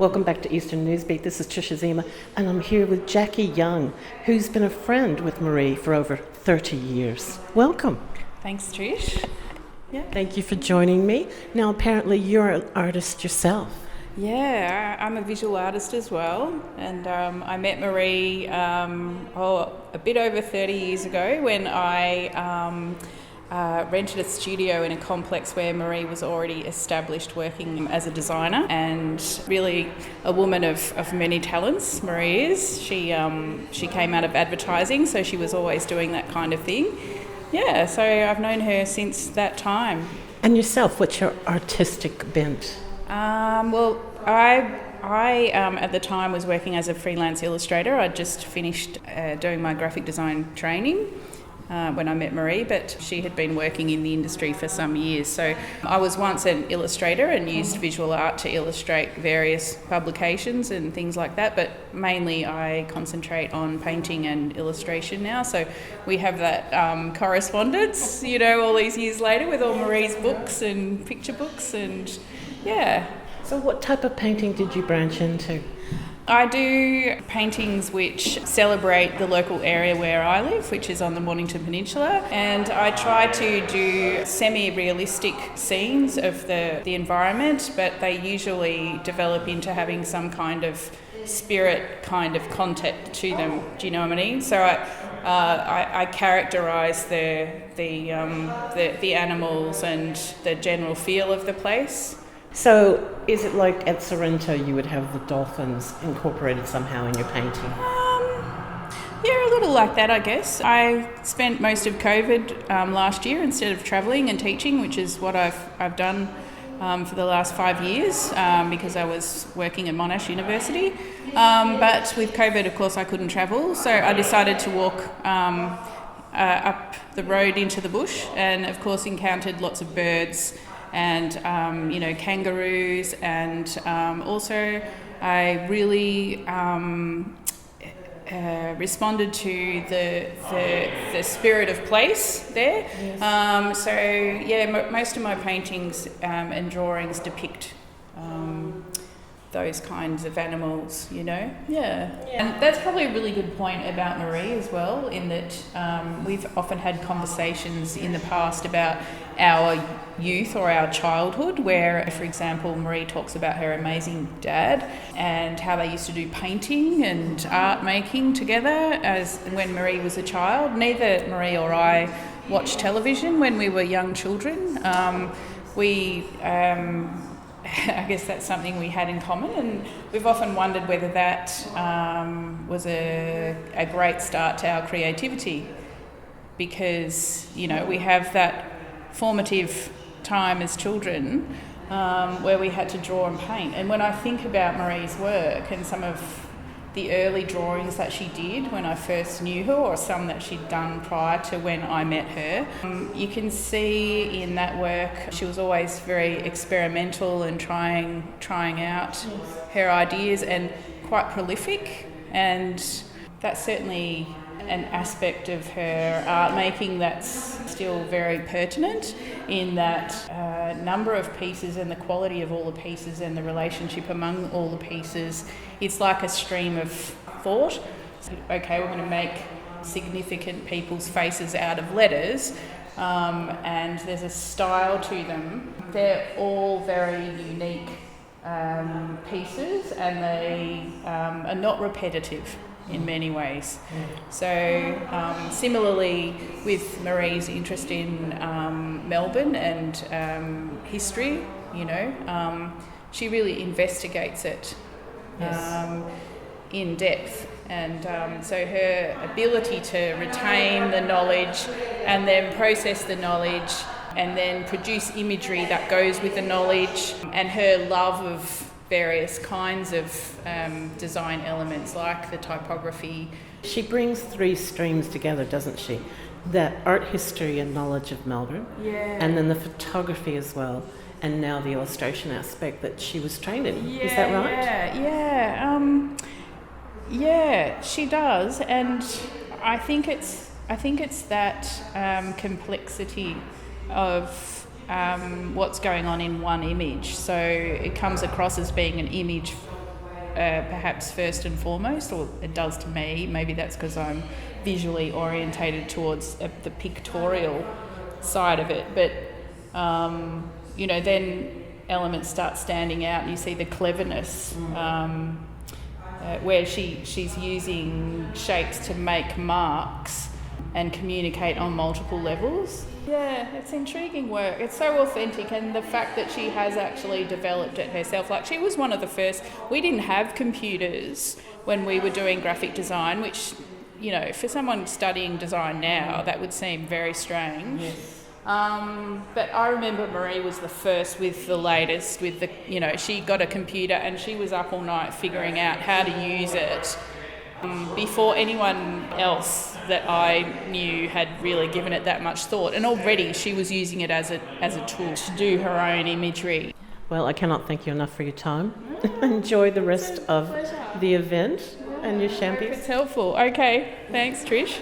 Welcome back to Eastern Newsbeat. This is Tricia Ziemer, and I'm here with Jackie Young, who's been a friend with Maree for over 30 years. Welcome. Thanks, Trish. Yeah. Thank you for joining me. Now, apparently you're an artist yourself. Yeah, I'm a visual artist as well, and I met Maree a bit over 30 years ago when I rented a studio in a complex where Maree was already established working as a designer, and really a woman of many talents. Maree is. She came out of advertising, so she was always doing that kind of thing. Yeah, so I've known her since that time. And yourself, what's your artistic bent? Well, I at the time was working as a freelance illustrator. I'd just finished doing my graphic design training when I met Maree, but she had been working in the industry for some years. So I was once an illustrator and used visual art to illustrate various publications and things like that, but mainly I concentrate on painting and illustration now. So we have that correspondence, all these years later with all Maree's books and picture books, and yeah. So what type of painting did you branch into? I do paintings which celebrate the local area where I live, which is on the Mornington Peninsula, and I try to do semi-realistic scenes of the environment, but they usually develop into having some kind of spirit kind of content to them. Do you know what I mean? So I characterise the animals and the general feel of the place. So is it like at Sorrento you would have the dolphins incorporated somehow in your painting? Yeah, a little like that, I guess. I spent most of COVID last year instead of travelling and teaching, which is what I've done for the last 5 years because I was working at Monash University. But with COVID, of course, I couldn't travel, so I decided to walk up the road into the bush, and of course encountered lots of birds and kangaroos, and also I really responded to the spirit of place there. Yes. Most of my paintings and drawings depict those kinds of animals, Yeah. And that's probably a really good point about Maree as well, in that we've often had conversations in the past about our youth or our childhood, where, for example, Maree talks about her amazing dad and how they used to do painting and art making together as when Maree was a child. Neither Maree or I watched television when we were young children. I guess that's something we had in common, and we've often wondered whether that was a great start to our creativity, because we have that formative time as children where we had to draw and paint. And when I think about Maree's work and some of the early drawings that she did when I first knew her, or some that she'd done prior to when I met her, you can see in that work she was always very experimental and trying out her ideas, and quite prolific, and that's certainly an aspect of her art making that's still very pertinent, in that number of pieces and the quality of all the pieces and the relationship among all the pieces. It's like a stream of thought. Okay, we're going to make significant people's faces out of letters, and there's a style to them. They're all very unique pieces, and they are not repetitive in many ways. So similarly with Maree's interest in Melbourne and history, she really investigates it in depth, and so her ability to retain the knowledge and then process the knowledge and then produce imagery that goes with the knowledge, and her love of various kinds of design elements like the typography. She brings three streams together, doesn't she? The art history and knowledge of Melbourne, and then the photography as well, and now the illustration aspect that she was trained in. Is that right? Yeah, she does, and I think it's that complexity of what's going on in one image. So it comes across as being an image perhaps first and foremost, or it does to me. Maybe that's because I'm visually orientated towards the pictorial side of it. But, then elements start standing out and you see the cleverness where she's using shapes to make marks and communicate on multiple levels. Yeah, it's intriguing work. It's so authentic, and the fact that she has actually developed it herself. Like, she was one of the first. We didn't have computers when we were doing graphic design, which, for someone studying design now, that would seem very strange. Yes. But I remember Maree was the first with the latest, with the, she got a computer and she was up all night figuring out how to use it before anyone else that I knew had really given it that much thought. And already she was using it as a tool to do her own imagery. Well, I cannot thank you enough for your time. Enjoy the rest of the event and your championship. It's helpful. Okay, thanks, Trish.